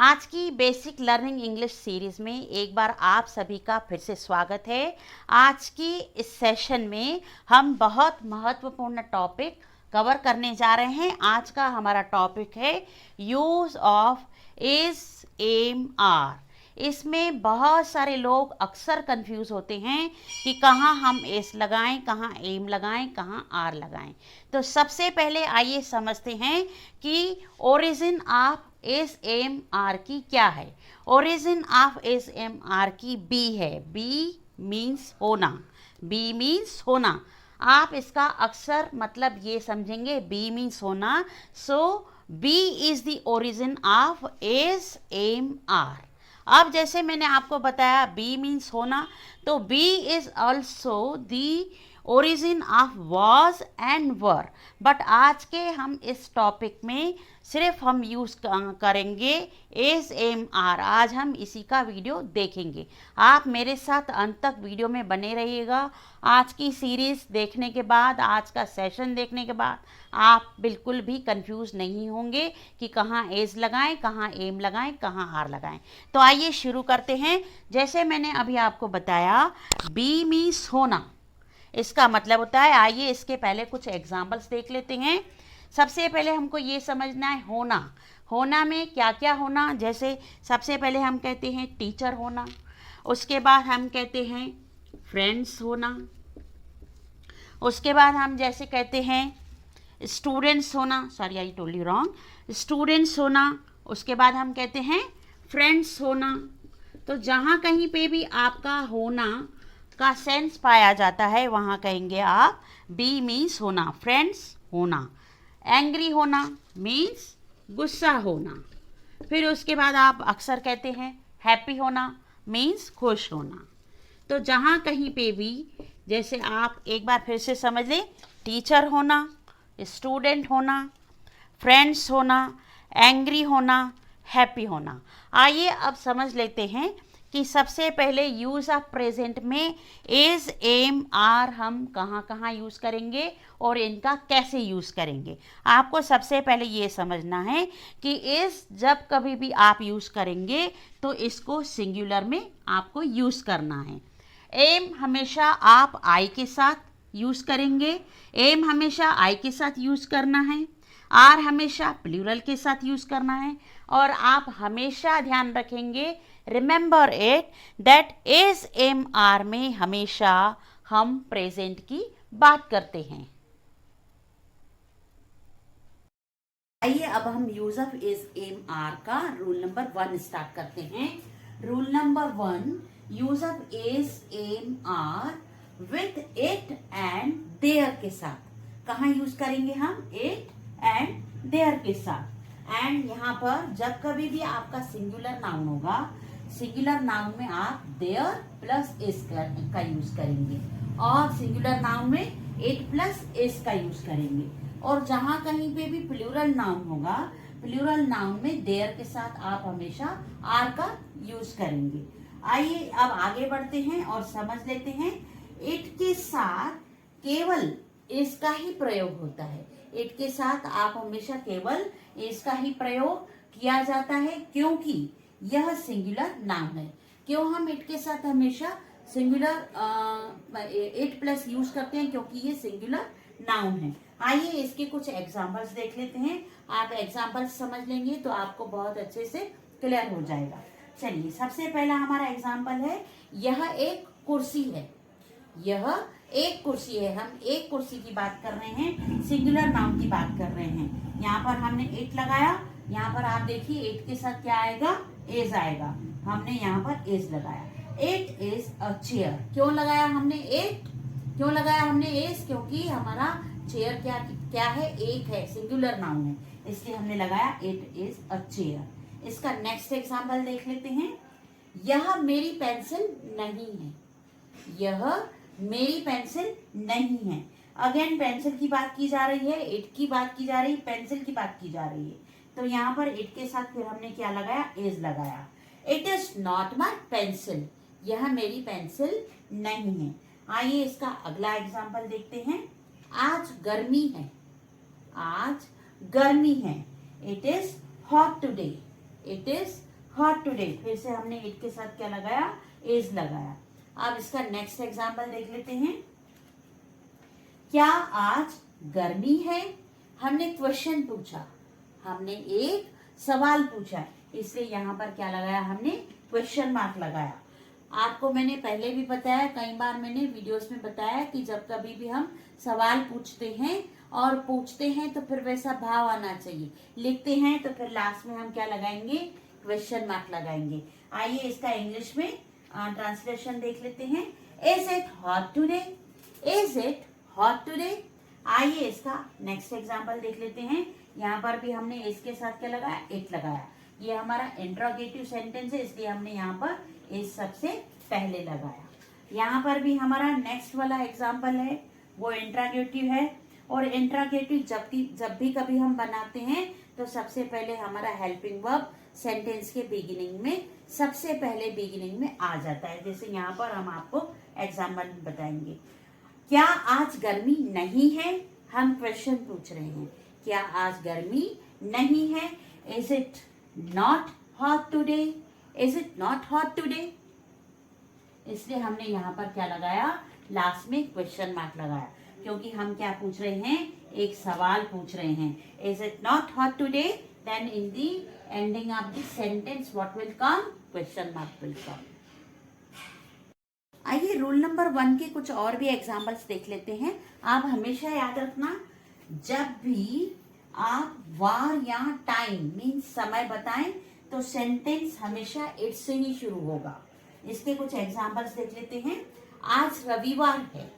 आज की basic learning English series में एक बार आप सभी का फिर से स्वागत है। आज की इस सेशन में हम बहुत महत्वपूर्ण टॉपिक कवर करने जा रहे हैं। आज का हमारा टॉपिक है use of is, am, are. इसमें बहुत सारे लोग अक्सर कंफ्यूज होते हैं कि कहाँ हम एस लगाएं, कहाँ एम लगाएं, कहाँ आर लगाएं। तो सबसे पहले आइए समझते हैं कि origin of is am are की क्या है। Origin of is am are की बी है। बी मीन्स होना। बी मीन्स होना। आप इसका अक्सर मतलब ये समझेंगे, बी मीन्स होना। So be is the origin of is am are. अब जैसे मैंने आपको बताया बी मीन्स होना, तो be is also the origin of was and were. But आज के हम इस टॉपिक में सिर्फ हम यूज़ करेंगे एस एम आर। आज हम इसी का वीडियो देखेंगे। आप मेरे साथ अंत तक वीडियो में बने रहिएगा। आज की सीरीज़ देखने के बाद, आज का सेशन देखने के बाद आप बिल्कुल भी कंफ्यूज नहीं होंगे कि कहाँ एज लगाएं, कहाँ एम लगाएं, कहाँ आर लगाएं। तो आइए शुरू करते हैं। जैसे मैंने अभी आपको बताया, बी मीन्स होना, इसका मतलब होता है, आइए इसके पहले कुछ एग्जाम्पल्स देख लेते हैं। सबसे पहले हमको ये समझना है होना। होना में क्या क्या होना, जैसे सबसे पहले हम कहते हैं टीचर होना, उसके बाद हम कहते हैं फ्रेंड्स होना, उसके बाद हम जैसे कहते हैं स्टूडेंट्स होना, sorry I told you wrong, students होना, उसके बाद हम कहते हैं फ्रेंड्स होना। तो जहाँ कहीं पे भी आपका होना का सेंस पाया जाता है वहाँ कहेंगे आप बी मीन्स होना। फ्रेंड्स होना, एंग्री होना मीन्स गुस्सा होना। फिर उसके बाद आप अक्सर कहते हैं हैप्पी होना मीन्स खुश होना। तो जहाँ कहीं पे भी, जैसे आप एक बार फिर से समझ लें, टीचर होना, स्टूडेंट होना, फ्रेंड्स होना, एंग्री होना, हैप्पी होना। आइए अब समझ लेते हैं कि सबसे पहले यूज़ ऑफ प्रेजेंट में इज, एम, आर हम कहाँ कहाँ यूज़ करेंगे और इनका कैसे यूज़ करेंगे। आपको सबसे पहले ये समझना है कि इज जब कभी भी आप यूज़ करेंगे तो इसको सिंगुलर में आपको यूज़ करना है। एम हमेशा आप आई के साथ यूज़ करेंगे, एम हमेशा आई के साथ यूज़ करना है। आर हमेशा प्लूरल के साथ यूज़ करना है। और आप हमेशा ध्यान रखेंगे, remember it, that is, am, are में हमेशा हम प्रेजेंट की बात करते हैं। आइए अब हम use of is, am, are का रूल नंबर 1 स्टार्ट करते हैं। Rule number 1, use of is, am, are with it and there के साथ। कहाँ यूज करेंगे हम? इट एंड देयर के साथ। एंड यहाँ पर जब कभी भी आपका सिंगुलर नाउन होगा, सिंगुलर नाउन में आप देयर प्लस इज का यूज करेंगे और सिंगुलर नाउन में इट प्लस इज का यूज करेंगे। और जहां कहीं पे भी प्लूरल नाउन होगा, प्लूरल नाउन में देयर के साथ आप हमेशा आर का यूज करेंगे। आइए अब आगे बढ़ते हैं और समझ लेते हैं। इट के साथ केवल इसका ही प्रयोग होता है। इट के साथ आप हमेशा केवल इसका ही प्रयोग किया जाता है, क्योंकि यह सिंगुलर नाउन है। क्यों हम इट के साथ हमेशा सिंगुलर इट प्लस यूज करते हैं? क्योंकि ये सिंगुलर नाउन है। आइए इसके कुछ एग्जांपल्स देख लेते हैं। आप एग्जांपल्स समझ लेंगे तो आपको बहुत अच्छे से क्लियर हो जाएगा। चलिए, सबसे पहला हमारा एग्जांपल है, यह एक कुर्सी है। यह एक कुर्सी है। हम एक कुर्सी की बात कर रहे हैं, सिंगुलर नाउन की बात कर रहे हैं। यहाँ पर हमने इट लगाया, यहाँ पर आप देखिए इट के साथ क्या आएगा? इज आएगा। हमने यहाँ पर इज लगाया। It is a chair. क्यों लगाया हमने इट? क्यों लगाया हमने इज? क्योंकि हमारा चेयर क्या क्या है? एक है, सिंगुलर नाउन है, इसलिए हमने लगाया इट इज अ चेयर। इसका नेक्स्ट एग्जाम्पल देख लेते हैं। यह मेरी पेंसिल नहीं है। यह मेरी पेंसिल नहीं है। अगेन पेंसिल की बात की जा रही है, इट की बात की जा रही है, पेंसिल की बात की जा रही है। तो यहाँ पर इट के साथ फिर हमने क्या लगाया? इज लगाया। It is not my pencil. यह मेरी पेंसिल नहीं है। आइए इसका अगला एग्जाम्पल देखते हैं। आज गर्मी है। आज गर्मी है। It is hot today. It is hot today, फिर से हमने इट के साथ क्या लगाया, इज लगाया। अब इसका नेक्स्ट एग्जाम्पल देख लेते हैं। क्या आज गर्मी है? हमने क्वेश्चन पूछा, हमने एक सवाल पूछा, इसलिए यहाँ पर क्या लगाया, हमने क्वेश्चन मार्क लगाया। आपको मैंने पहले भी बताया, कई बार मैंने वीडियोस में बताया कि जब कभी भी हम सवाल पूछते हैं और पूछते हैं तो फिर वैसा भाव आना चाहिए, लिखते हैं तो फिर लास्ट में हम क्या लगाएंगे, क्वेश्चन मार्क लगाएंगे। आइए इसका इंग्लिश में ट्रांसलेशन देख लेते हैं। Is it hot today? Is it hot today? आइए इसका नेक्स्ट एग्जाम्पल देख लेते हैं। यहाँ पर भी हमने इसके साथ क्या लगाया, इट लगाया। ये हमारा इंट्रोगेटिव सेंटेंस है, इसलिए हमने यहाँ पर इस सबसे पहले लगाया। यहाँ पर भी हमारा नेक्स्ट वाला एग्जाम्पल है, वो इंट्रोगेटिव है। और इंट्रोगेटिव जब भी कभी हम बनाते हैं तो सबसे पहले हमारा हेल्पिंग वर्ब सेंटेंस के बिगिनिंग में, सबसे पहले बिगिनिंग में आ जाता है। जैसे यहाँ पर हम आपको एग्जाम्पल बताएंगे। क्या आज गर्मी नहीं है? हम क्वेश्चन पूछ रहे हैं, क्या आज गर्मी नहीं है? Is it not hot today? Is it not hot today? इसलिए हमने यहाँ पर क्या लगाया, लास्ट में क्वेश्चन मार्क लगाया, क्योंकि हम क्या पूछ रहे हैं, एक सवाल पूछ रहे हैं। Is it not hot today? Then in the ending of the sentence what will come, question mark will come. आइए रूल नंबर 1 के कुछ और भी एग्जाम्पल्स देख लेते हैं। आप हमेशा याद रखना, जब भी आप वार या टाइम मीन्स समय बताएं तो सेंटेंस हमेशा इट से ही शुरू होगा। इसके कुछ एग्जाम्पल्स देख लेते हैं। आज रविवार है।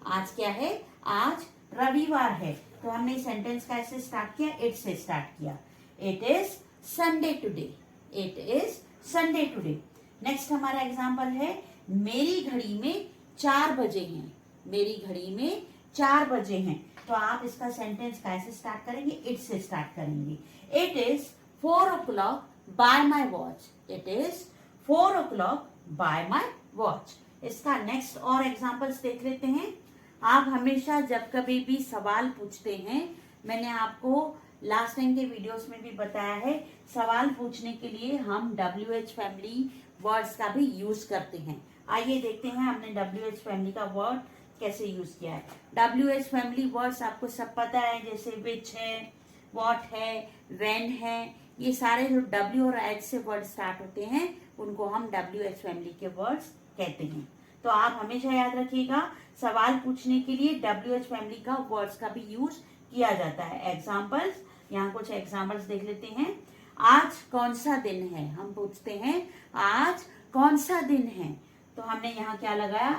आज क्या है, आज रविवार है, तो हमने सेंटेंस कैसे स्टार्ट किया, इट से स्टार्ट किया। It is Sunday today. It is Sunday today. Next हमारा एग्जाम्पल है, मेरी घड़ी में 4 बजे हैं। मेरी घड़ी में 4 बजे हैं, तो आप इसका सेंटेंस कैसे स्टार्ट करेंगे, इट से स्टार्ट करेंगे। It is 4 o'clock bye my watch. It is 4 o'clock bye my watch. इसका नेक्स्ट और एग्जाम्पल्स देख लेते हैं। आप हमेशा जब कभी भी सवाल पूछते हैं, मैंने आपको लास्ट टाइम के वीडियोस में भी बताया है, सवाल पूछने के लिए हम WH फैमिली वर्ड्स का भी यूज करते हैं। आइए देखते हैं हमने WH फैमिली का वर्ड कैसे यूज किया है। WH फैमिली वर्ड्स आपको सब पता है, जैसे विच है, व्हाट है, व्हेन है, ये सारे जो W और H से वर्ड स्टार्ट होते हैं उनको हम WH फैमिली के वर्ड्स कहते हैं। तो आप हमेशा याद रखिएगा, सवाल पूछने के लिए WH फैमिली का वर्ड्स का भी यूज किया जाता है। एग्जाम्पल्स, यहाँ कुछ एग्जाम्पल्स देख लेते हैं। आज कौन सा दिन है? हम पूछते हैं आज कौन सा दिन है, तो हमने यहाँ क्या लगाया,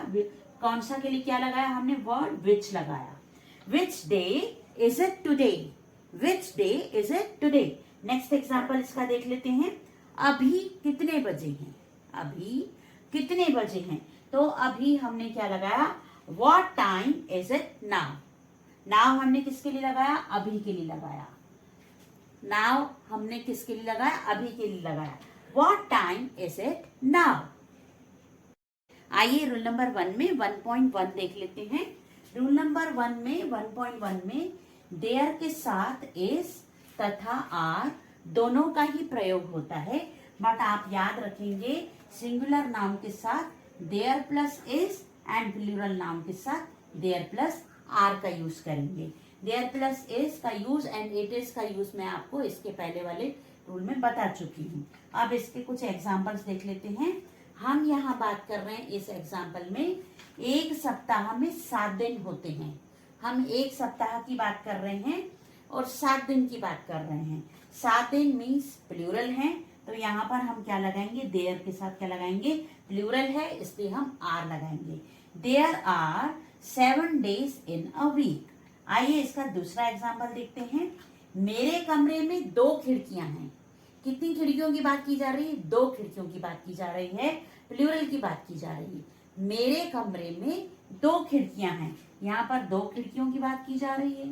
कौन सा के लिए क्या लगाया, हमने वर्ड विच लगाया। Which day is it today? Which day is it today? Next example इसका देख लेते हैं। अभी कितने बजे हैं? अभी कितने बजे हैं, तो अभी हमने क्या लगाया, what time is it now? Now हमने किसके लिए लगाया, अभी के लिए लगाया। नाउ हमने किसके लिए लगाया, अभी के लिए लगाया। What time is it now? आइए रूल नंबर 1 में 1.1 देख लेते हैं। रूल नंबर 1 में 1.1 में देयर के साथ इज तथा आर दोनों का ही प्रयोग होता है, बट आप याद रखेंगे सिंगुलर नाउन के साथ there plus is and plural noun के साथ देयर प्लस आर का यूज करेंगे। देयर प्लस इज का यूज एंड इट इज का यूज मैं आपको इसके पहले वाले रूल में बता चुकी हूँ। अब इसके कुछ एग्जाम्पल्स देख लेते हैं। हम यहाँ बात कर रहे हैं इस एग्जाम्पल में, एक सप्ताह में 7 दिन होते हैं। हम एक सप्ताह की बात कर रहे हैं और 7 दिन की बात कर रहे हैं। 7 दिन मीन्स प्लूरल है, तो यहाँ पर हम क्या लगाएंगे, देयर के साथ क्या लगाएंगे, प्लूरल है इसलिए हम आर लगाएंगे। There are 7 days in a week. आइए इसका दूसरा एग्जाम्पल देखते हैं। मेरे कमरे में 2 खिड़कियां हैं। कितनी खिड़कियों की बात की जा रही है, 2 खिड़कियों की बात की जा रही है, प्लूरल की बात की जा रही है। मेरे कमरे में 2 खिड़कियां हैं, यहाँ पर 2 खिड़कियों की बात की जा रही है,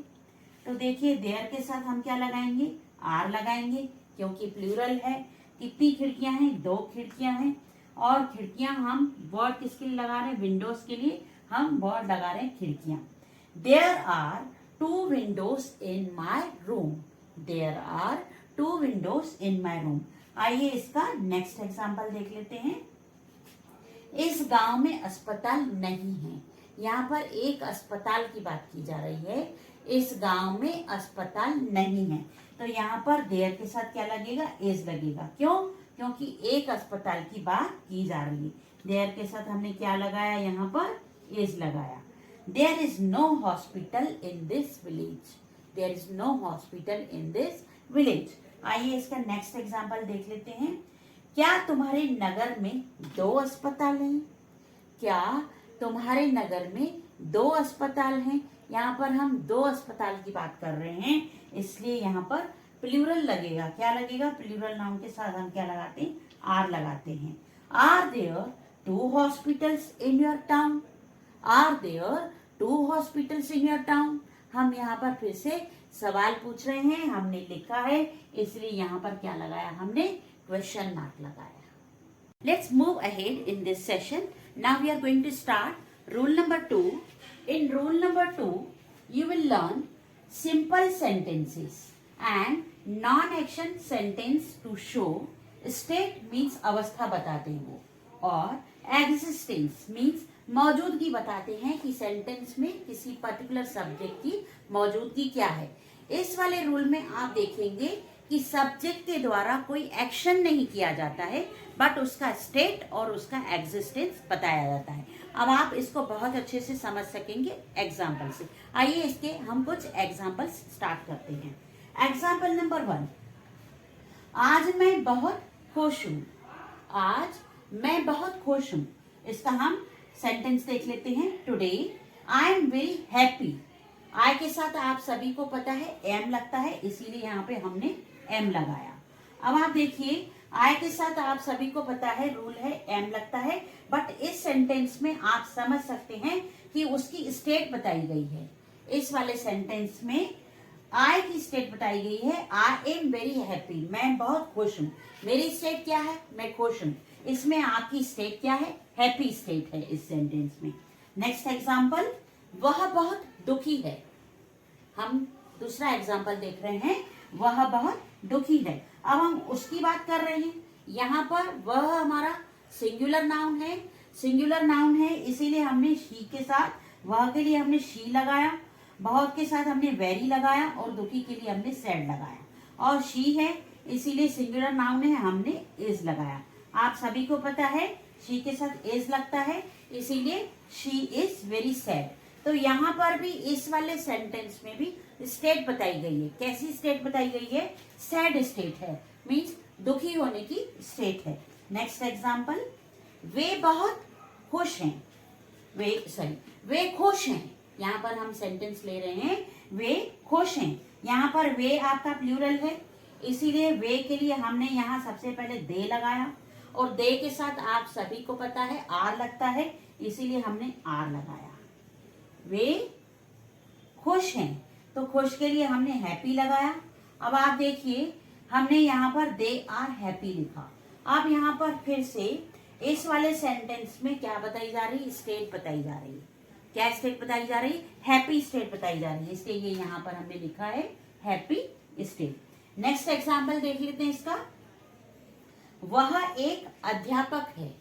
तो देखिए देयर के साथ हम क्या लगाएंगे, आर लगाएंगे, क्योंकि प्लूरल है। कितनी खिड़कियां हैं, 2 खिड़कियां हैं। और खिड़कियां हम वर्ड किसके लिए लगा रहे हैं, विंडोज के लिए हम वर्ड लगा रहे हैं खिड़कियां। There are 2 windows in my room. There are 2 windows in my room. आइए इसका नेक्स्ट एग्जाम्पल देख लेते हैं। इस गांव में अस्पताल नहीं है। यहाँ पर एक अस्पताल की बात की जा रही है। इस गांव में अस्पताल नहीं है, तो यहाँ पर देयर के साथ क्या लगेगा, इज लगेगा। क्यों? क्योंकि एक अस्पताल की बात की जा रही है। देयर के साथ हमने क्या लगाया, यहाँ पर इज लगाया। There is no hospital in this village. There is no hospital in this village. आइए इसका नेक्स्ट एग्जाम्पल देख लेते हैं। क्या तुम्हारे नगर में 2 अस्पताल हैं? क्या तुम्हारे नगर में 2 अस्पताल हैं? यहाँ पर हम 2 अस्पताल की बात कर रहे हैं, इसलिए यहाँ पर प्लूरल लगेगा। क्या लगेगा? प्लूरल नाउन के साथ हम क्या लगाते हैं, आर लगाते हैं। Are there 2 hospitals in your town? Are there 2 hospitals in your town? हम यहाँ पर फिर से सवाल पूछ रहे हैं, हमने लिखा है, इसलिए यहाँ पर क्या लगाया, हमने क्वेश्चन मार्क लगाया। Let's move ahead in this session. Now we are going to start rule number 2. In rule number 2, you will learn simple sentences and non-action sentence to show. State means अवस्था बताते हैं वो, और existence means मौजूदगी बताते हैं कि sentence में किसी पर्टिकुलर सब्जेक्ट की मौजूदगी क्या है। इस वाले रूल में आप देखेंगे कि सब्जेक्ट के द्वारा कोई एक्शन नहीं किया जाता है, बट उसका स्टेट और उसका एग्जिस्टेंस बताया जाता है। अब आप इसको बहुत अच्छे से समझ सकेंगे एग्जाम्पल से। आइए इसके हम कुछ एग्जाम्पल्स स्टार्ट करते हैं। एग्जाम्पल नंबर 1, आज मैं बहुत खुश हूँ। आज मैं बहुत खुश हूँ, इसका हम सेंटेंस देख लेते हैं। Today I am very happy. I के साथ आप सभी को पता है एम लगता है, इसीलिए यहाँ पे हमने एम लगाया। अब आप देखिए, आई के साथ आप सभी को पता है रूल है एम लगता है, बट इस सेंटेंस में आप समझ सकते हैं कि उसकी स्टेट बताई गई है। इस वाले सेंटेंस में आई की स्टेट बताई गई है, आई एम वेरी हैप्पी, मैं बहुत खुश हूँ। मेरी स्टेट क्या है, मैं खुश हूँ। इसमें आपकी स्टेट क्या है, हैप्पी स्टेट है इस सेंटेंस में। नेक्स्ट एग्जाम्पल, वह बहुत दुखी है। हम दूसरा एग्जाम्पल देख रहे हैं, वह बहुत दुखी है। अब हम उसकी बात कर रहे हैं। यहाँ पर वह हमारा सिंगुलर नाउन है, सिंगुलर नाउन है, इसीलिए हमने शी के साथ, वह के लिए हमने शी लगाया, बहुत के साथ हमने वेरी लगाया, और दुखी के लिए हमने सैड लगाया। और शी है इसीलिए सिंगुलर नाउन है, हमने इज लगाया। आप सभी को पता है शी के साथ इज लगता है, इसीलिए शी इज वेरी सैड। तो यहाँ पर भी इस वाले सेंटेंस में भी स्टेट बताई गई है। कैसी स्टेट बताई गई है, सैड स्टेट है, मीन्स दुखी होने की स्टेट है। नेक्स्ट एग्जाम्पल, वे बहुत खुश हैं। वे खुश हैं, यहाँ पर हम सेंटेंस ले रहे हैं, वे खुश हैं। यहाँ पर वे आपका प्लूरल है, इसीलिए वे के लिए हमने यहाँ सबसे पहले दे लगाया, और दे के साथ आप सभी को पता है आर लगता है, इसीलिए हमने आर लगाया। वे खुश हैं, तो खुश के लिए हमने हैप्पी लगाया। अब आप देखिए, हमने यहाँ पर दे आर हैप्पी लिखा। अब यहाँ पर फिर से इस वाले सेंटेंस में क्या बताई जा रही है, स्टेट बताई जा रही है। क्या स्टेट बताई जा रही है, हैप्पी स्टेट बताई जा रही है, इसलिए ये यहाँ पर हमने लिखा है हैप्पी स्टेट। नेक्स्ट एग्जाम्पल देख लेते हैं इसका। वह एक अध्यापक है।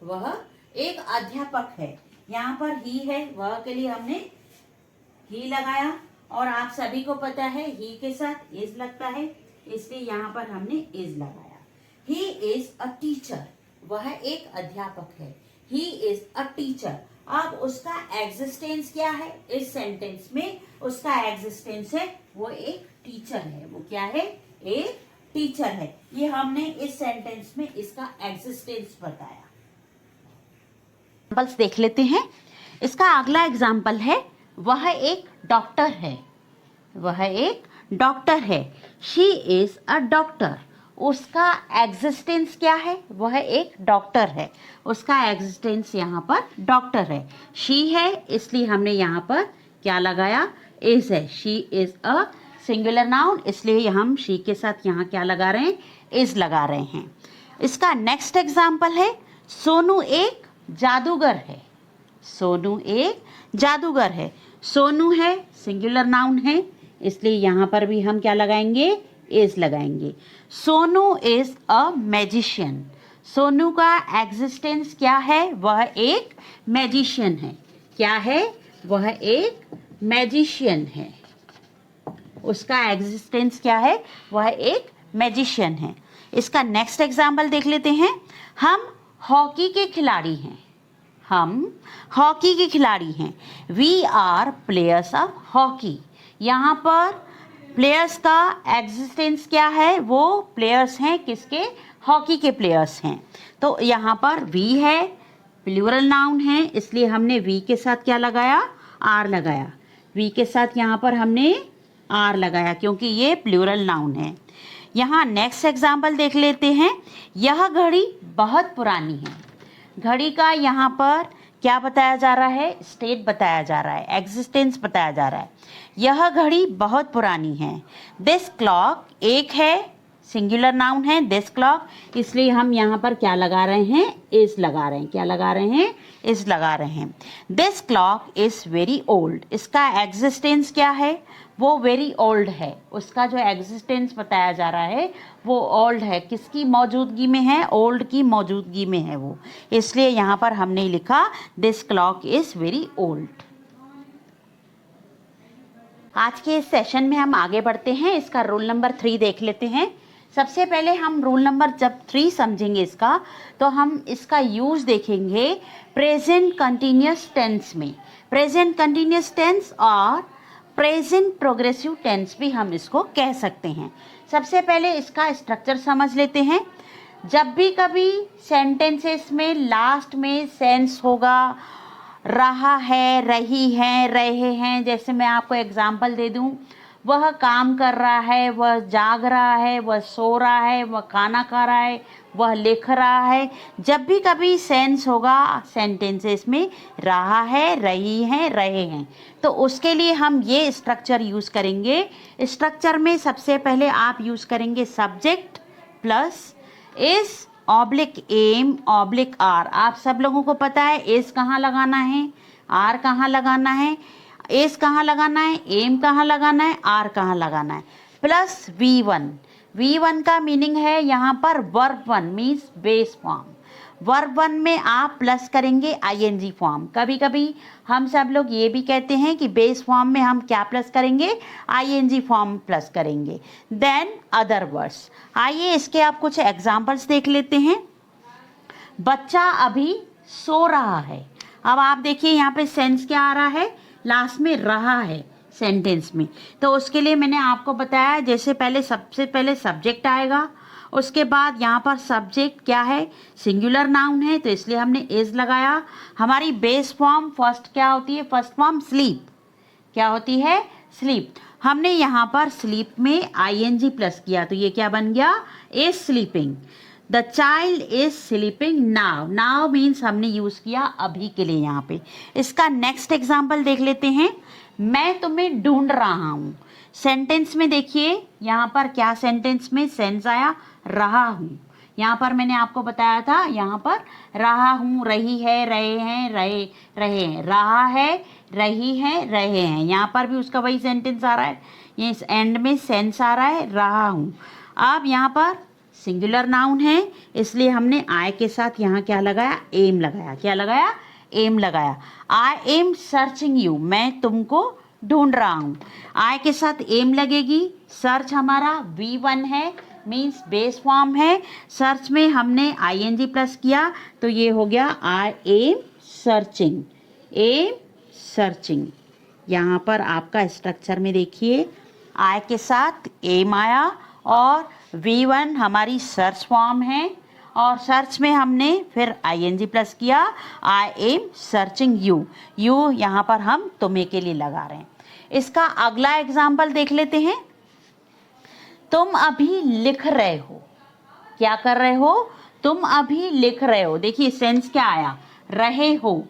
वह एक अध्यापक है, यहाँ पर ही है, वह के लिए हमने ही लगाया, और आप सभी को पता है ही के साथ इज लगता है, इसलिए यहाँ पर हमने इज लगाया। ही इज अ टीचर, वह एक अध्यापक है। He is a teacher. अब उसका एग्जिस्टेंस क्या है, इस सेंटेंस में उसका एग्जिस्टेंस है, वो एक टीचर है। वो क्या है, एक टीचर है। ये हमने इस सेंटेंस में इसका एग्जिस्टेंस बताया। एग्जाम्पल्स देख लेते हैं। इसका अगला एग्जाम्पल है, वह एक डॉक्टर है। वह एक डॉक्टर है। She is a doctor. उसका एग्जिस्टेंस क्या है, वह एक डॉक्टर है। उसका एग्जिस्टेंस यहाँ पर डॉक्टर है। शी है, इसलिए हमने यहाँ पर क्या लगाया, इज है। She is a singular noun, इसलिए हम शी के साथ यहाँ क्या लगा रहे हैं, इज लगा रहे हैं। इसका नेक्स्ट एग्जाम्पल है, सोनू एक जादूगर है। सोनू एक जादूगर है। सोनू है, सिंगुलर नाउन है, इसलिए यहाँ पर भी हम क्या लगाएंगे, इज लगाएंगे। Sonu is a magician. Sonu का एग्जिस्टेंस क्या है? वह एक मैजिशियन है। क्या है? वह एक मैजिशियन है। उसका एग्जिस्टेंस क्या है? वह एक मैजिशियन है। इसका नेक्स्ट एग्जाम्पल देख लेते हैं। हम हॉकी के खिलाड़ी हैं। हम हॉकी के खिलाड़ी हैं। We are players of hockey. यहाँ पर प्लेयर्स का एग्जिस्टेंस क्या है? वो प्लेयर्स हैं किसके? हॉकी के प्लेयर्स हैं। तो यहाँ पर वी है, प्लूरल नाउन है, इसलिए हमने वी के साथ क्या लगाया? आर लगाया। वी के साथ यहाँ पर हमने आर लगाया क्योंकि ये प्लूरल नाउन है। यहाँ नेक्स्ट एग्जाम्पल देख लेते हैं। यह घड़ी बहुत पुरानी है। घड़ी का यहाँ पर क्या बताया जा रहा है? स्टेट बताया जा रहा है, एग्जिस्टेंस बताया जा रहा है। यह घड़ी बहुत पुरानी है। दिस क्लॉक एक है, सिंगुलर नाउन है दिस क्लॉक, इसलिए हम यहाँ पर क्या लगा रहे हैं? इज लगा रहे हैं। क्या लगा रहे हैं? इज लगा रहे हैं। This clock is very old. इसका एग्जिस्टेंस क्या है? वो वेरी ओल्ड है। उसका जो एग्जिस्टेंस बताया जा रहा है वो ओल्ड है। किसकी मौजूदगी में है? ओल्ड की मौजूदगी में है वो, इसलिए यहाँ पर हमने लिखा this clock is very old. आज के इस सेशन में हम आगे बढ़ते हैं। इसका रूल नंबर 3 देख लेते हैं। सबसे पहले हम रूल नंबर जब 3 समझेंगे इसका, तो हम इसका यूज देखेंगे प्रेजेंट कंटिन्यूअस टेंस में। प्रेजेंट कंटिन्यूअस टेंस और प्रेजेंट प्रोग्रेसिव टेंस भी हम इसको कह सकते हैं। सबसे पहले इसका स्ट्रक्चर समझ लेते हैं। जब भी कभी सेंटेंसेस में लास्ट में सेंस होगा, रहा है, रही है, रहे हैं, जैसे मैं आपको एग्जांपल दे दूं, वह काम कर रहा है, वह जाग रहा है, वह सो रहा है, वह खाना खा रहा है, वह लिख रहा है। जब भी कभी सेंस होगा सेंटेंसेस में रहा है, रही है, रहे हैं, तो उसके लिए हम ये स्ट्रक्चर यूज़ करेंगे। स्ट्रक्चर में सबसे पहले आप यूज़ करेंगे subject plus is oblique am oblique are. आप सब लोगों को पता है इज कहाँ लगाना है, आर कहाँ लगाना है, एस कहाँ लगाना है, एम कहाँ लगाना है, आर कहाँ लगाना है, प्लस V1। V1 का मीनिंग है यहाँ पर verb 1 means base form. Verb 1 में आप प्लस करेंगे ING फॉर्म। कभी कभी हम सब लोग ये भी कहते हैं कि बेस फॉर्म में हम क्या प्लस करेंगे? ING फॉर्म प्लस करेंगे। Then other words. आइए इसके आप कुछ एग्जाम्पल्स देख लेते हैं। बच्चा अभी सो रहा है। अब आप देखिए यहाँ पे सेंस क्या आ रहा है? लास्ट में रहा है सेंटेंस में। तो उसके लिए मैंने आपको बताया, जैसे पहले सबसे पहले सब्जेक्ट आएगा, उसके बाद यहाँ पर सब्जेक्ट क्या है? सिंगुलर नाउन है, तो इसलिए हमने इज लगाया। हमारी बेस फॉर्म फर्स्ट क्या होती है? First form sleep. क्या होती है? स्लीप। हमने यहाँ पर स्लीप में ING प्लस किया, तो ये क्या बन गया? Is sleeping. The child is sleeping now. Now means हमने यूज किया अभी के लिए यहाँ पे। इसका नेक्स्ट एग्जाम्पल देख लेते हैं। मैं तुम्हें ढूंढ रहा हूँ। सेंटेंस में देखिए यहाँ पर क्या सेंटेंस में सेंस आया? रहा हूँ। यहाँ पर मैंने आपको बताया था, यहाँ पर रहा हूँ, रही है, रहे हैं, रहे हैं, रहा है, रही है, रहे हैं। यहाँ पर भी उसका वही सेंटेंस आ रहा है, ये एंड में सेंस आ रहा है, रहा हूँ। अब यहाँ पर सिंगुलर नाउन है, इसलिए हमने आई के साथ यहाँ क्या लगाया? एम लगाया। क्या लगाया? एम लगाया। I am searching you. मैं तुमको ढूंढ रहा हूँ। आई के साथ एम लगेगी। सर्च हमारा V1 है, मीन्स बेस फॉर्म है। सर्च में हमने ING प्लस किया, तो ये हो गया I am searching. Am searching. यहाँ पर आपका स्ट्रक्चर में देखिए, आई के साथ एम आया और V1 हमारी सर्च फॉर्म है, और सर्च में हमने फिर ING प्लस किया। I am searching you. You यहाँ पर हम तुम्हें के लिए लगा रहे हैं। इसका अगला एग्जाम्पल देख लेते हैं। तुम अभी लिख रहे हो। क्या कर रहे हो? तुम अभी लिख रहे हो। देखिए सेंस क्या आया? रहे हो।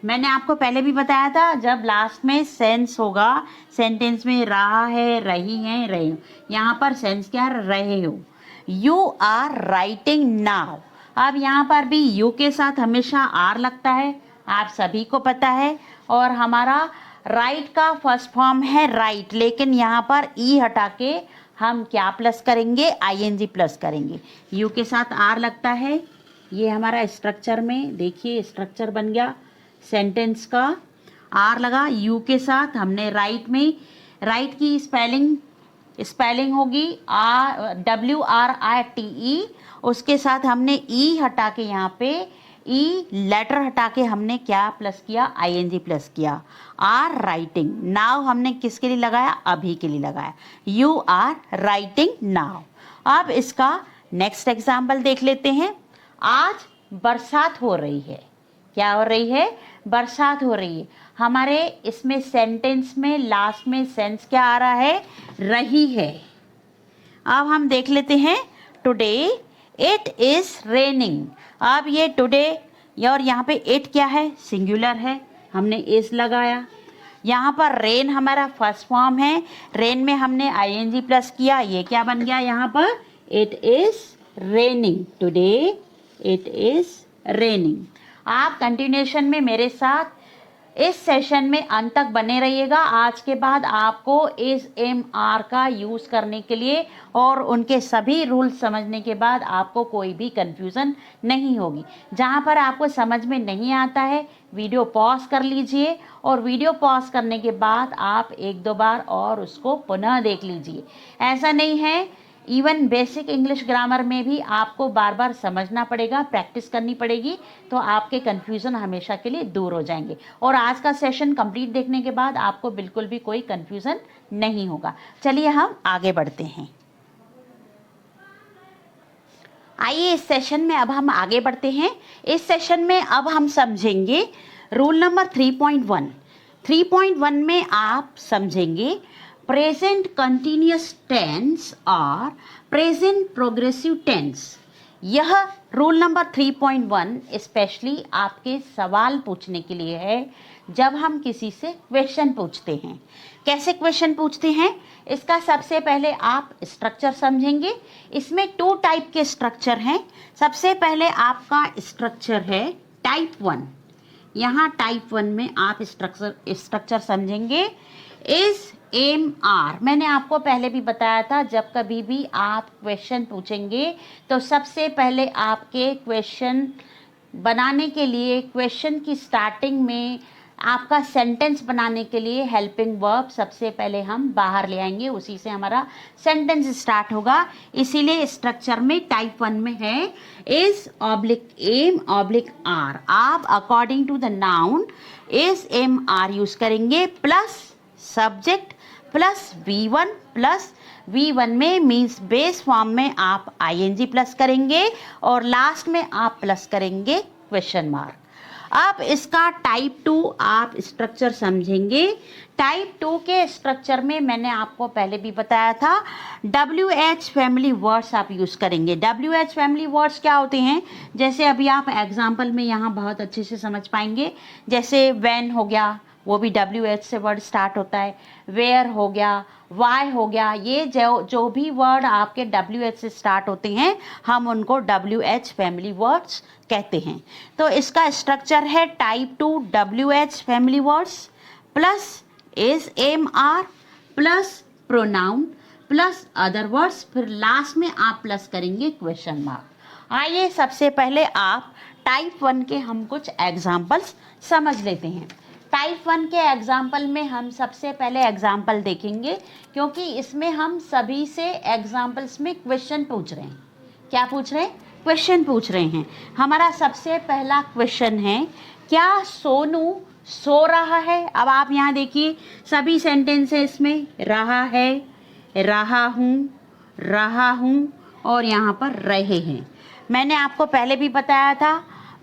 मैंने आपको पहले भी बताया था, जब लास्ट में सेंस होगा सेंटेंस में, रहा है, रही है, रहे हो, यहाँ पर सेंस क्या? रहे हो। You are writing now. अब यहाँ पर भी यू के साथ हमेशा आर लगता है, आप सभी को पता है। और हमारा राइट का फर्स्ट फॉर्म है राइट, लेकिन यहाँ पर ई हटा के हम क्या प्लस करेंगे, आईएनजी प्लस करेंगे। यू के साथ आर लगता है, ये हमारा स्ट्रक्चर में देखिए स्ट्रक्चर बन गया सेंटेंस का। आर लगा यू के साथ, हमने राइट में, राइट की स्पेलिंग होगी WRITE, उसके साथ हमने ई हटा के यहाँ पे ई लेटर हटा के हमने क्या प्लस किया, आईएनजी प्लस किया। आर राइटिंग, नाउ हमने किसके लिए लगाया, अभी के लिए लगाया, यू आर राइटिंग नाउ। अब इसका नेक्स्ट एग्जाम्पल देख लेते हैं। आज बरसात हो रही है, क्या हो रही है, बरसात हो रही है। हमारे इसमें सेंटेंस में लास्ट में सेंस क्या आ रहा है, रही है। अब हम देख लेते हैं टुडे इट इज रेनिंग। अब ये टुडे और यहाँ पे इट क्या है, सिंगुलर है, हमने इज लगाया। यहाँ पर रेन हमारा फर्स्ट फॉर्म है, रेन में हमने आईएनजी प्लस किया, ये क्या बन गया यहाँ पर, it is raining, today it is raining. आप कंटिन्यूशन में मेरे साथ इस सेशन में अंत तक बने रहिएगा। आज के बाद आपको इस एम आर का यूज़ करने के लिए और उनके सभी रूल्स समझने के बाद आपको कोई भी कंफ्यूजन नहीं होगी। जहाँ पर आपको समझ में नहीं आता है वीडियो पॉज कर लीजिए और वीडियो पॉज करने के बाद आप एक दो बार और उसको पुनः देख लीजिए। ऐसा नहीं है, इवन बेसिक इंग्लिश ग्रामर में भी आपको बार बार समझना पड़ेगा, प्रैक्टिस करनी पड़ेगी, तो आपके कन्फ्यूज़न हमेशा के लिए दूर हो जाएंगे। और आज का सेशन कंप्लीट देखने के बाद आपको बिल्कुल भी कोई कन्फ्यूज़न नहीं होगा। चलिए हम आगे बढ़ते हैं। आइए इस सेशन में अब हम आगे बढ़ते हैं। इस सेशन में अब हम समझेंगे रूल नंबर 3.1। 3.1 में आप समझेंगे प्रेजेंट कंटिन्यूअस टेंस और प्रेजेंट प्रोग्रेसिव टेंस। यह रूल नंबर 3.1 स्पेशली आपके सवाल पूछने के लिए है जब हम किसी से क्वेश्चन पूछते हैं। कैसे क्वेश्चन पूछते हैं, इसका सबसे पहले आप स्ट्रक्चर समझेंगे। इसमें 2 टाइप के स्ट्रक्चर हैं। सबसे पहले आपका स्ट्रक्चर है टाइप 1। यहाँ टाइप 1 में आप स्ट्रक्चर समझेंगे इज एम आर। मैंने आपको पहले भी बताया था, जब कभी भी आप क्वेश्चन पूछेंगे तो सबसे पहले आपके क्वेश्चन बनाने के लिए, क्वेश्चन की स्टार्टिंग में आपका सेंटेंस बनाने के लिए हेल्पिंग वर्ब सबसे पहले हम बाहर ले आएंगे, उसी से हमारा सेंटेंस स्टार्ट होगा। इसीलिए स्ट्रक्चर में टाइप 1 में है is oblique am oblique are. आप according to the noun is am are use करेंगे plus subject plus V1 plus V1 में मीन्स बेस फॉर्म में आप आईएनजी प्लस करेंगे और लास्ट में आप प्लस करेंगे क्वेश्चन मार्क। अब इसका टाइप 2 आप स्ट्रक्चर समझेंगे। टाइप 2 के स्ट्रक्चर में मैंने आपको पहले भी बताया था WH फैमिली वर्ड्स आप यूज़ करेंगे। WH फैमिली वर्ड्स क्या होते हैं, जैसे अभी आप एग्जाम्पल में यहाँ बहुत अच्छे से समझ पाएंगे। जैसे वैन हो गया, वो भी WH से वर्ड स्टार्ट होता है। वेयर हो गया, वाई हो गया, ये जो भी वर्ड आपके WH से स्टार्ट होते हैं हम उनको WH फैमिली वर्ड्स कहते हैं। तो इसका स्ट्रक्चर है type 2 WH family words plus is am are plus pronoun plus other words, फिर लास्ट में आप प्लस करेंगे क्वेश्चन मार्क। आइए सबसे पहले आप टाइप 1 के हम कुछ एग्जाम्पल्स समझ लेते हैं। टाइप 1 के एग्जाम्पल में हम सबसे पहले एग्जाम्पल देखेंगे, क्योंकि इसमें हम सभी से एग्जाम्पल्स में क्वेश्चन पूछ रहे हैं। क्या पूछ रहे हैं, क्वेश्चन पूछ रहे हैं। हमारा सबसे पहला क्वेश्चन है, क्या सोनू सो रहा है। अब आप यहाँ देखिए सभी सेंटेंस है इसमें, रहा है, रहा हूँ और यहाँ पर रहे हैं। मैंने आपको पहले भी बताया था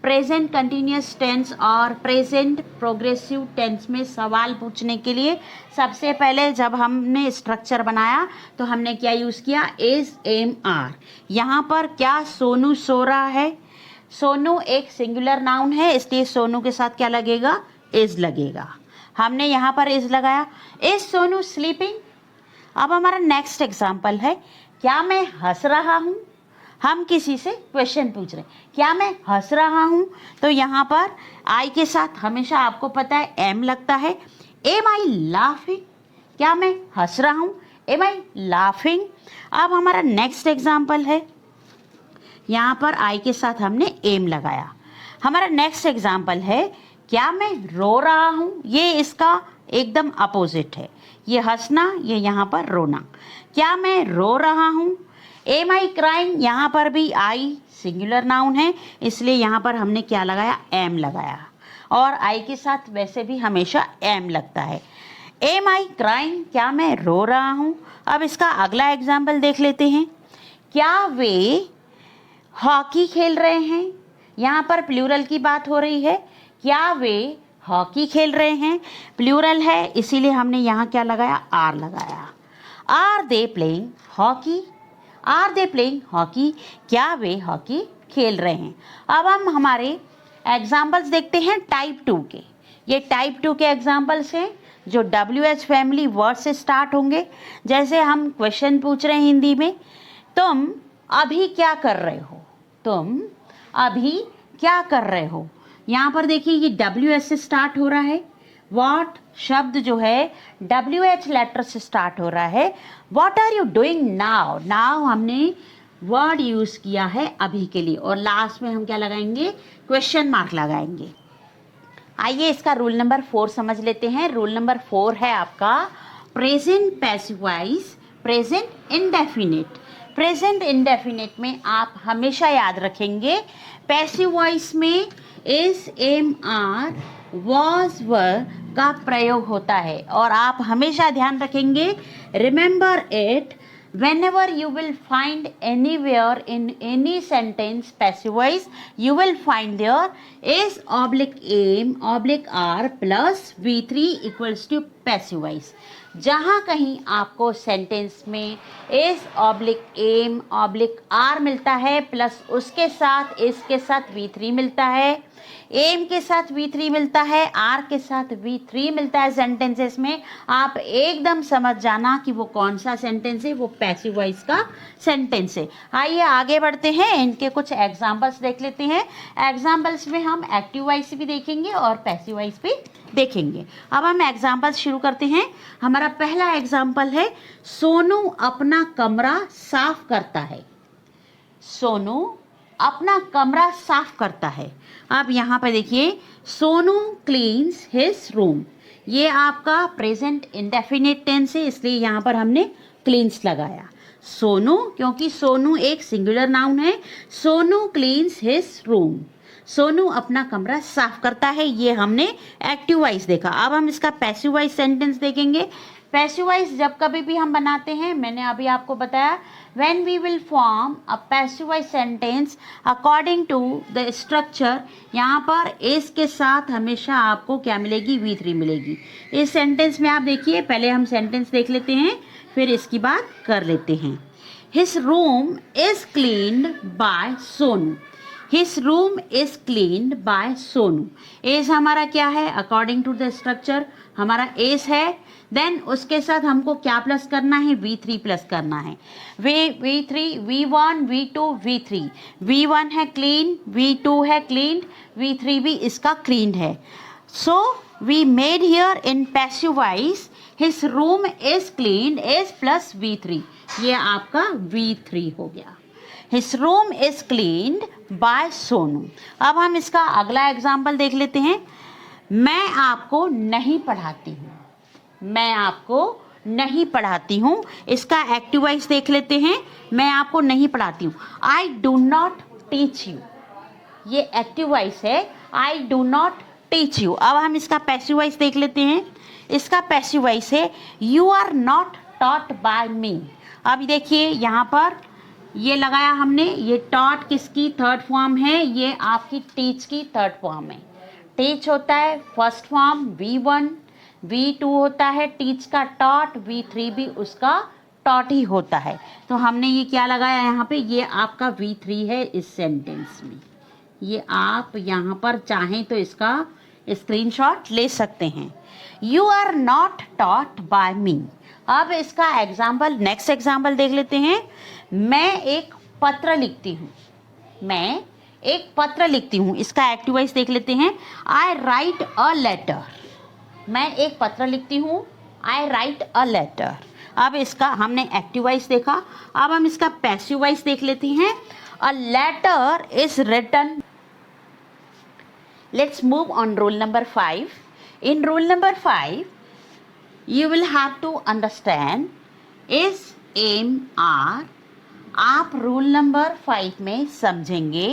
प्रेजेंट कंटिन्यूअस टेंस और प्रेजेंट प्रोग्रेसिव टेंस में सवाल पूछने के लिए सबसे पहले जब हमने स्ट्रक्चर बनाया तो हमने क्या यूज़ किया, इज एम आर। यहाँ पर क्या सोनू सो रहा है, सोनू एक सिंगुलर नाउन है इसलिए सोनू के साथ क्या लगेगा, इज लगेगा। हमने यहाँ पर इज लगाया। Is Sonu sleeping. अब हमारा नेक्स्ट एग्जाम्पल है, क्या मैं हंस रहा हूँ। हम किसी से क्वेश्चन पूछ रहे हैं, क्या मैं हंस रहा हूँ, तो यहाँ पर आई के साथ हमेशा आपको पता है एम लगता है। एम आई लाफिंग, क्या मैं हंस रहा हूँ, एम आई लाफिंग। अब हमारा नेक्स्ट एग्जाम्पल है, यहाँ पर आई के साथ हमने एम लगाया। हमारा नेक्स्ट एग्जाम्पल है, क्या मैं रो रहा हूँ, ये इसका एकदम अपोजिट है, ये हंसना, ये यहाँ पर रोना। क्या मैं रो रहा हूँ, एम आई क्राइंग, यहाँ पर भी आई सिंगुलर नाउन है, इसलिए यहाँ पर हमने क्या लगाया, एम लगाया, और आई के साथ वैसे भी हमेशा एम लगता है। एम आई क्राइंग, क्या मैं रो रहा हूँ। अब इसका अगला एग्जाम्पल देख लेते हैं, क्या वे हॉकी खेल रहे हैं, यहाँ पर प्लूरल की बात हो रही है, क्या वे हॉकी खेल रहे हैं, प्लूरल है, इसीलिए हमने यहाँ क्या लगाया, आर लगाया। Are they playing hockey, are they playing hockey, क्या वे हॉकी खेल रहे हैं। अब हम हमारे एग्जाम्पल्स देखते हैं टाइप 2 के। ये टाइप 2 के एग्जाम्पल्स हैं जो WH फैमिली वर्ड से स्टार्ट होंगे। जैसे हम क्वेश्चन पूछ रहे हैं हिंदी में, तुम अभी क्या कर रहे हो, तुम अभी क्या कर रहे हो। यहाँ पर देखिए ये WH से स्टार्ट हो रहा है, वॉट शब्द जो है WH लेटर से स्टार्ट हो रहा है। What are you doing now, now हमने वर्ड यूज़ किया है अभी के लिए, और लास्ट में हम क्या लगाएंगे, क्वेश्चन मार्क लगाएंगे। आइए इसका रूल नंबर 4 समझ लेते हैं। रूल नंबर 4 है आपका present passive voice, present indefinite. Present indefinite में आप हमेशा याद रखेंगे पैसिव वॉइस में इज, एम, आर, वॉज, वर का प्रयोग होता है, और आप हमेशा ध्यान रखेंगे, remember it, whenever you will find anywhere in any sentence passive voice, you will find there is oblique aim oblique r plus v3 equals to passive voice। जहाँ कहीं आपको सेंटेंस में is oblique aim oblique r मिलता है, plus उसके साथ is के साथ v3 मिलता है, एम के साथ V3 मिलता है, आर के साथ V3 मिलता है सेंटेंसेस में, आप एकदम समझ जाना कि वो कौन सा सेंटेंस है, वो पैसिव वॉइस का सेंटेंस है। आइए आगे बढ़ते हैं, इनके कुछ एग्जांपल्स देख लेते हैं। एग्जांपल्स में हम एक्टिव वॉइस भी देखेंगे और पैसिव वॉइस भी देखेंगे। अब हम एग्जांपल्स शुरू करते हैं। हमारा पहला एग्जांपल है, सोनू अपना कमरा साफ करता है। सोनू अपना कमरा साफ करता है। अब यहाँ पे देखिए, सोनू क्लीन्स हिज रूम, ये आपका प्रेजेंट इंडेफिनिट टेंस है, इसलिए यहाँ पर हमने क्लीन्स लगाया। सोनू, क्योंकि सोनू एक सिंगुलर नाउन है, Sonu cleans his room, Sonu अपना कमरा साफ करता है, ये हमने एक्टिव वॉइस देखा। अब हम इसका पैसिव वॉइस सेंटेंस देखेंगे। पैसिव वॉइस जब कभी भी हम बनाते हैं, मैंने अभी आपको बताया, when we will form a passive voice sentence according to the structure, यहाँ पर is के साथ हमेशा आपको क्या मिलेगी, V3 मिलेगी। इस सेंटेंस में आप देखिए, पहले हम सेंटेंस देख लेते हैं, फिर इसकी बात कर लेते हैं। His room is cleaned by Sonu, His room is cleaned by Sonu. is हमारा क्या है, अकॉर्डिंग टू द स्ट्रक्चर हमारा is है, देन उसके साथ हमको क्या प्लस करना है, V3 प्लस करना है। V3, V1, V2, V3, V1 है क्लीन, V2 है क्लीन, V3 भी इसका क्लीन है। So we made here in passive voice, his room is clean, is plus V3, ये आपका V3 हो गया। His room is cleaned by Sonu. अब हम इसका अगला एग्जाम्पल देख लेते हैं। मैं आपको नहीं पढ़ाती हूँ, मैं आपको नहीं पढ़ाती हूँ, इसका एक्टिव वॉइस देख लेते हैं। मैं आपको नहीं पढ़ाती हूँ, I do not teach you, ये एक्टिव वॉइस है, I do not teach you. अब हम इसका पैसिव वॉइस देख लेते हैं। इसका पैसिव वॉइस है, you are not taught by me. अब देखिए यहाँ पर ये लगाया हमने, ये टॉट किसकी थर्ड फॉर्म है, ये आपकी टीच की थर्ड फॉर्म है। टीच होता है फर्स्ट फॉर्म V1, V2 होता है टीच का टॉट, V3 भी उसका टॉट ही होता है। तो हमने ये क्या लगाया यहाँ पे, ये आपका V3 है इस सेंटेंस में। ये आप यहाँ पर चाहें तो इसका स्क्रीनशॉट ले सकते हैं। You are not taught by me. अब इसका एग्जाम्पल, नेक्स्ट एग्जाम्पल देख लेते हैं। मैं एक पत्र लिखती हूँ, मैं एक पत्र लिखती हूँ, इसका एक्टिव वॉइस देख लेते हैं। आई राइट अ लेटर, मैं एक पत्र लिखती हूँ, आई राइट अ लेटर। अब इसका हमने एक्टिव वॉइस देखा, अब हम इसका पैसिव वॉइस देख लेते हैं। A letter is written. Let's move on rule number 5. In rule number 5 you will have to understand is, aim, are. आप रूल नंबर 5 में समझेंगे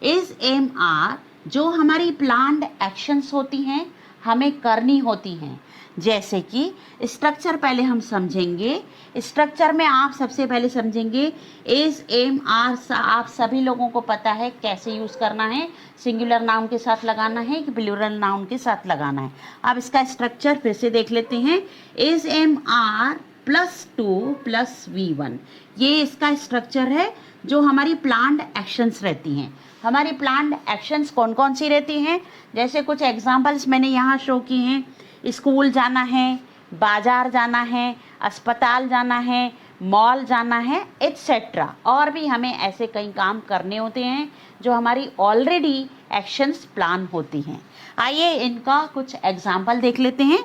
इज, एम, आर जो हमारी प्लान्ड एक्शंस होती हैं, हमें करनी होती हैं। जैसे कि स्ट्रक्चर पहले हम समझेंगे। स्ट्रक्चर में आप सबसे पहले समझेंगे इज, एम, आर। आप सभी लोगों को पता है कैसे यूज़ करना है, सिंगुलर नाउन के साथ लगाना है कि प्लूरल नाउन के साथ लगाना है। अब इसका स्ट्रक्चर फिर से देख लेते हैं। इज, एम, आर +2 + V1, ये इसका स्ट्रक्चर है जो हमारी प्लान्ड एक्शंस रहती हैं। हमारी प्लान्ड एक्शंस कौन कौन सी रहती हैं, जैसे कुछ एग्जांपल्स मैंने यहाँ शो किए हैं। स्कूल जाना है, बाजार जाना है, अस्पताल जाना है, मॉल जाना है, एट्सेट्रा। और भी हमें ऐसे कई काम करने होते हैं जो हमारी ऑलरेडी एक्शंस प्लान होती हैं। आइए इनका कुछ एग्जांपल देख लेते हैं।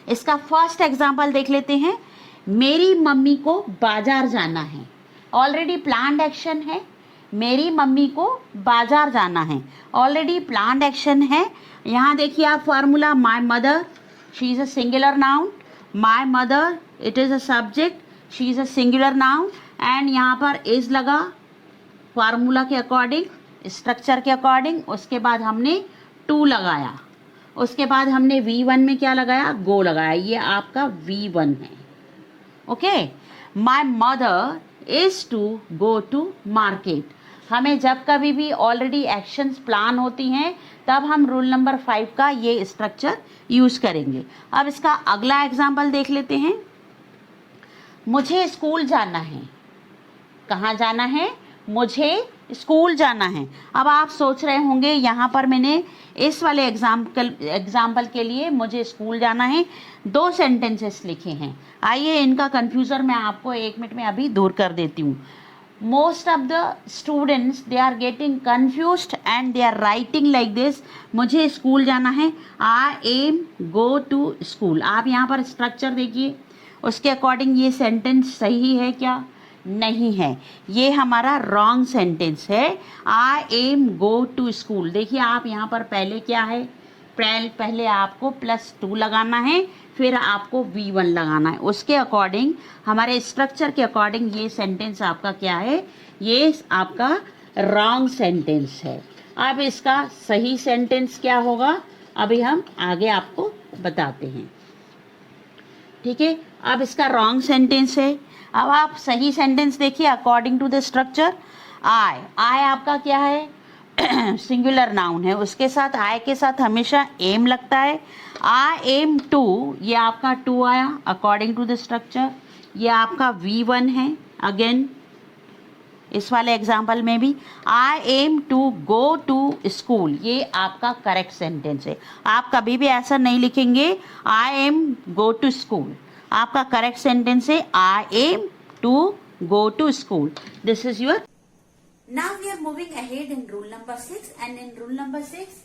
इसका फर्स्ट एग्जांपल देख लेते हैं। मेरी मम्मी को बाजार जाना है, ऑलरेडी प्लान्ड एक्शन है। मेरी मम्मी को बाजार जाना है, ऑलरेडी प्लान्ड एक्शन है। यहाँ देखिए आप formula, my mother, she is a singular noun. My mother, it is a subject, she is a singular noun. And यहाँ पर इज़ लगा फार्मूला के अकॉर्डिंग, स्ट्रक्चर के अकॉर्डिंग। उसके बाद हमने टू लगाया, उसके बाद हमने V1 में क्या लगाया, गो लगाया। ये आपका V1 है। Okay, my mother is to go to market. हमें जब कभी भी ऑलरेडी एक्शंस प्लान होती हैं तब हम रूल नंबर 5 का ये स्ट्रक्चर यूज़ करेंगे। अब इसका अगला एग्जाम्पल देख लेते हैं। मुझे स्कूल जाना है। कहाँ जाना है, मुझे स्कूल जाना है। अब आप सोच रहे होंगे यहाँ पर मैंने इस वाले एग्जाम्पल के लिए मुझे स्कूल जाना है 2 सेंटेंसेस लिखे हैं। आइए इनका कन्फ्यूज़न मैं आपको 1 मिनट में अभी दूर कर देती हूँ। Most of the students they are getting confused and they are writing like this. मुझे स्कूल जाना है, I am go to school। आप यहाँ पर स्ट्रक्चर देखिए, उसके अकॉर्डिंग ये सेंटेंस सही है क्या, नहीं है, ये हमारा रॉन्ग सेंटेंस है। I am go to school। देखिए आप यहाँ पर पहले क्या है, पहले आपको +2 लगाना है, फिर आपको V1 लगाना है। उसके अकॉर्डिंग, हमारे स्ट्रक्चर के अकॉर्डिंग ये सेंटेंस आपका क्या है, ये आपका रॉन्ग सेंटेंस है। अब इसका सही सेंटेंस क्या होगा, अभी हम आगे आपको बताते हैं। ठीक है, अब इसका रॉन्ग सेंटेंस है। अब आप सही सेंटेंस देखिए अकॉर्डिंग टू द स्ट्रक्चर। आई आपका क्या है, सिंगुलर नाउन है, उसके साथ आई के साथ हमेशा एम लगता है। आई एम टू, ये आपका 2 आया अकॉर्डिंग टू द स्ट्रक्चर। ये आपका V1 है। अगेन इस वाले एग्जाम्पल में भी I am to go to school, ये आपका करेक्ट सेंटेंस है। आप कभी भी ऐसा नहीं लिखेंगे I am go to school. आपका करेक्ट सेंटेंस है I am to go to school. This is your. Now we are moving ahead in rule number 6, and in rule number 6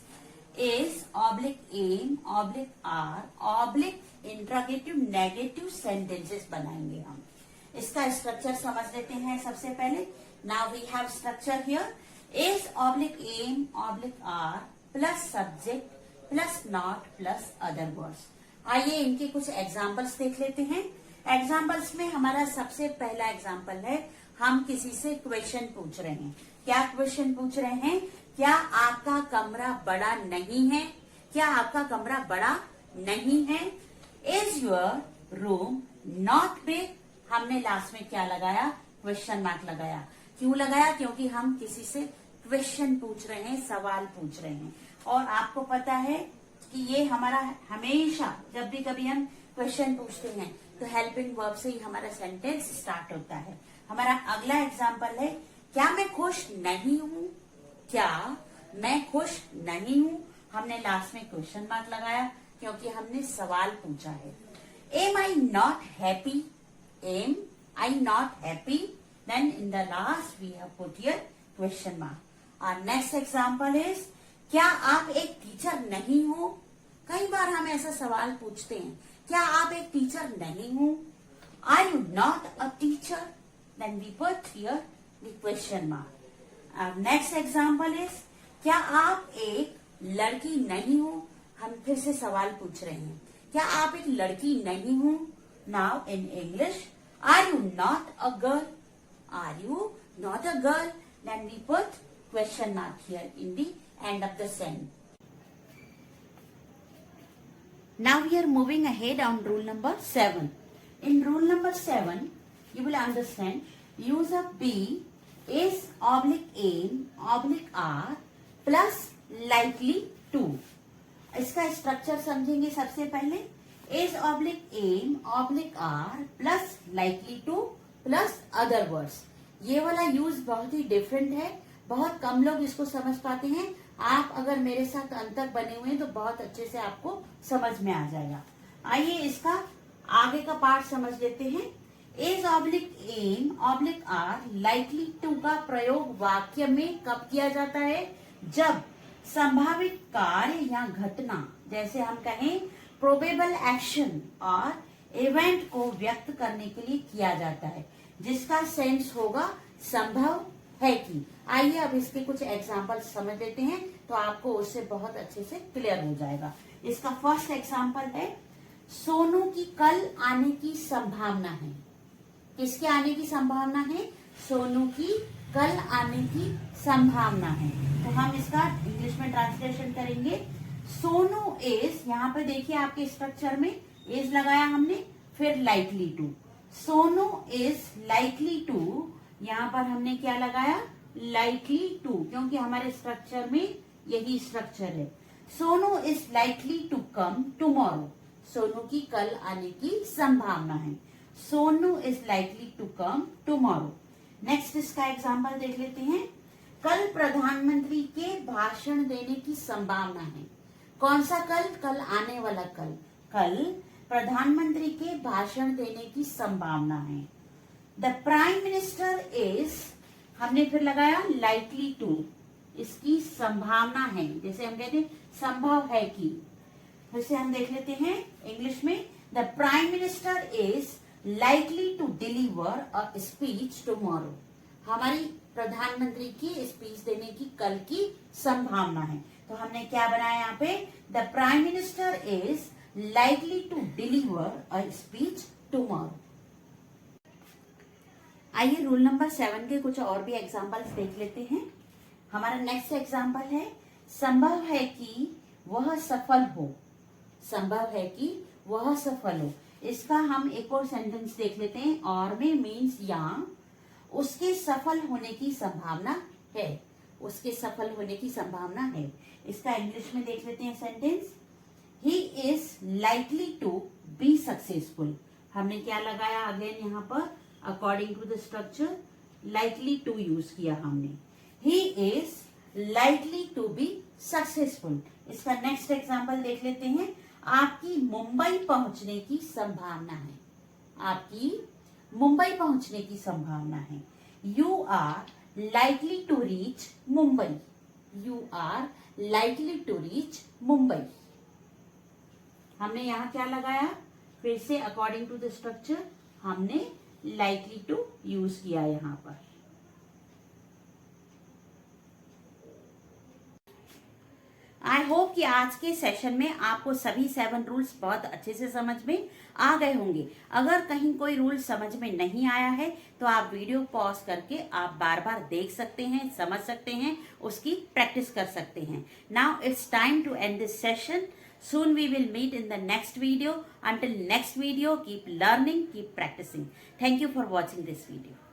is /aim /are interrogative negative sentences बनाएंगे हम। इसका structure समझ लेते हैं सबसे पहले। Now we have structure here is /aim /are plus subject plus not plus other words। आइए इनके कुछ एग्जाम्पल्स देख लेते हैं। एग्जाम्पल्स में हमारा सबसे पहला एग्जाम्पल है, हम किसी से क्वेश्चन पूछ रहे हैं। क्या क्वेश्चन पूछ रहे हैं, क्या आपका कमरा बड़ा नहीं है, क्या आपका कमरा बड़ा नहीं है। Is your room not big, हमने लास्ट में क्या लगाया, क्वेश्चन मार्क लगाया। क्यों लगाया, क्योंकि हम किसी से क्वेश्चन पूछ रहे हैं, सवाल पूछ रहे हैं। और आपको पता है कि ये हमारा हमेशा जब भी कभी हम क्वेश्चन पूछते हैं तो हेल्पिंग वर्ब से ही हमारा सेंटेंस स्टार्ट होता है। हमारा अगला एग्जाम्पल है, क्या मैं खुश नहीं हूँ, क्या मैं खुश नहीं हूँ। हमने लास्ट में क्वेश्चन मार्क लगाया क्योंकि हमने सवाल पूछा है। Am I not happy, am I not happy, then in the last we have put here question mark. Our next example is, क्या आप एक टीचर नहीं हो। कई बार हम ऐसा सवाल पूछते हैं, क्या आप एक टीचर नहीं हो। Are you not a teacher? Then we put here the question mark. Next example is, क्या आप एक लड़की नहीं हो? हम फिर से सवाल पूछ रहे हैं, क्या आप एक लड़की नहीं हो? Now in English, are you not a girl? Are you not a girl? Then we put question mark here in the end of the sentence. Now we are moving ahead on rule number 7. In rule number 7, you will understand use of be is oblique aim oblique are plus likely to. इसका structure समझेंगे सबसे पहले. is oblique aim oblique are plus likely to plus other words. ये वाला use बहुत ही different है, बहुत कम लोग इसको समझ पाते हैं. आप अगर मेरे साथ अंतर बने हुए हैं तो बहुत अच्छे से आपको समझ में आ जाएगा. आइए इसका आगे का पार्ट समझ लेते हैं. Is oblique am oblique are likely to का प्रयोग वाक्य में कब किया जाता है? जब संभावित कार्य या घटना, जैसे हम कहें प्रोबेबल एक्शन और इवेंट को व्यक्त करने के लिए किया जाता है, जिसका सेंस होगा संभव है कि. आइए अब इसके कुछ एग्जाम्पल समझ लेते हैं तो आपको उससे बहुत अच्छे से क्लियर हो जाएगा. इसका फर्स्ट एग्जाम्पल है, सोनू की कल आने की संभावना है. किसके आने की संभावना है? सोनू की कल आने की संभावना है. तो हम इसका इंग्लिश में ट्रांसलेशन करेंगे. सोनू इज, यहाँ पे देखिए आपके स्ट्रक्चर में इज लगाया हमने, फिर likely to. Sonu is likely to, यहाँ पर हमने क्या लगाया? लाइकली टू, क्योंकि हमारे स्ट्रक्चर में यही स्ट्रक्चर है. Sonu is likely to come tomorrow. Sonu की कल आने की संभावना है. Sonu is likely to come tomorrow. Next इसका एग्जाम्पल देख लेते हैं. कल प्रधानमंत्री के भाषण देने की संभावना है. कौन सा कल? कल आने वाला कल. कल प्रधानमंत्री के भाषण देने की संभावना है. द प्राइम मिनिस्टर इज, हमने फिर लगाया लाइकली टू, इसकी संभावना है, जैसे हम कहते हैं संभव है कि. फिर से हम देख लेते हैं इंग्लिश में. The prime minister is likely to deliver a speech tomorrow. हमारी प्रधानमंत्री की स्पीच देने की कल की संभावना है. तो हमने क्या बनाया यहाँ पे? The prime minister is likely to deliver a speech tomorrow. आइए रूल नंबर 7 के कुछ और भी एग्जाम्पल्स देख लेते हैं. हमारा नेक्स्ट एग्जाम्पल है, संभव है कि वह सफल हो. संभव है कि वह सफल हो. इसका हम एक और सेंटेंस देख लेते हैं. और में मीन्स या उसके सफल होने की संभावना है. उसके सफल होने की संभावना है. इसका इंग्लिश में देख लेते हैं sentence. He is likely to be successful. हमने क्या लगाया? अगेन यहाँ पर according to the structure likely to use किया हमने. He is likely to be successful. इसका नेक्स्ट एग्जाम्पल देख लेते हैं. आपकी मुंबई पहुंचने की संभावना है. आपकी मुंबई पहुंचने की संभावना है. You are likely to reach Mumbai. You are likely to reach Mumbai. हमने यहाँ क्या लगाया? फिर से अकॉर्डिंग टू द स्ट्रक्चर हमने लाइकली टू यूज किया यहाँ पर. आई होप कि आज के सेशन में आपको सभी 7 रूल्स बहुत अच्छे से समझ में आ गए होंगे. अगर कहीं कोई रूल समझ में नहीं आया है तो आप वीडियो पॉज करके आप बार बार देख सकते हैं, समझ सकते हैं, उसकी प्रैक्टिस कर सकते हैं. Now it's time to end this session. Soon we will meet in the next video. Until next video, keep learning, keep practicing. Thank you for watching this video.